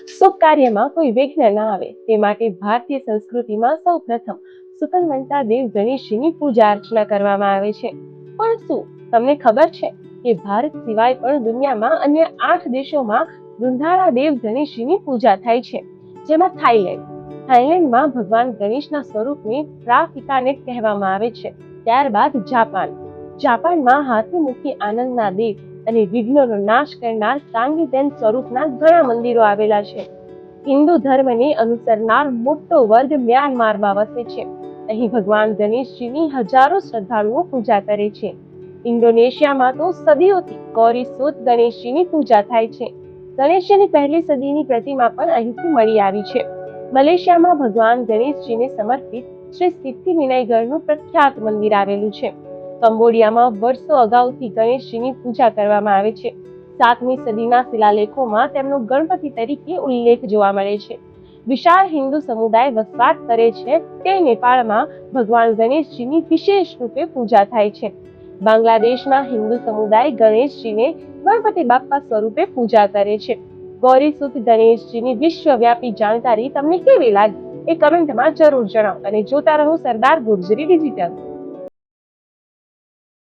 શુભ કાર્યમાં કોઈ વિઘ્ન ના આવે તે માટે ભારતીય સંસ્કૃતિમાં સૌપ્રથમ સુકન્વંતા દેવ ગણેશજીની પૂજા અર્ચના કરવામાં આવે છે। પણ શું તમને ખબર છે કે ભારત સિવાય પણ દુનિયામાં અન્ય 8 દેશોમાં વૃંદાળા દેવ ગણેશજીની પૂજા થાય છે, જેમાં થાઈલેન્ડમાં ભગવાન ગણેશના સ્વરૂપને પ્રાફિકાનેટ કહેવામાં આવે છે। ત્યારબાદ જાપાનમાં હાથીમુખી આનંદના દેવ અને વિઘ્નોનો નાશ કરનાર સાંગીધેન સ્વરૂપના ઘણા મંદિરો આવેલા છે। હિન્દુ ધર્મને અનુસરનાર મોટો વર્ગ મ્યાનમારમાં વસે છે। અહીં ભગવાન ગણેશજીની હજારો શ્રદ્ધાળુઓ પૂજા કરે છે। ઇન્ડોનેશિયામાં તો સદીઓથી ગૌરી સુત ગણેશજીની પૂજા થાય છે। ગણેશજીની પહેલી સદીની પ્રતિમા પણ અહીંથી મળી આવી છે। મલેશિયામાં ભગવાન ગણેશજીને સમર્પિત શ્રી સિદ્ધિ વિનાયગરનું પ્રખ્યાત મંદિર આવેલું છે। કંબોડિયામાં વર્ષો અગાઉથી ગણેશજીની પૂજા કરવામાં આવે છે। 7મી સદીના શિલાલેખોમાં તેમનો ગણપતિ તરીકે ઉલ્લેખ જોવા મળે છે। વિશાળ હિન્દુ સમુદાય વસવાટ કરે છે તે નેપાળમાં ભગવાન ગણેશજીની વિશેષ રૂપે પૂજા થાય છે। બાંગ્લાદેશના હિન્દુ સમુદાય ગણેશજીને ગણપતિ બાપ્પા સ્વરૂપે પૂજા કરે છે। ગૌરી સુત ગણેશજીની વિશ્વવ્યાપી જાણકારી તમને કેવી લાગી એ કમેન્ટમાં જરૂર જણાવો અને જોતા રહો સરદાર ગુર્જરી ડિજિટલ।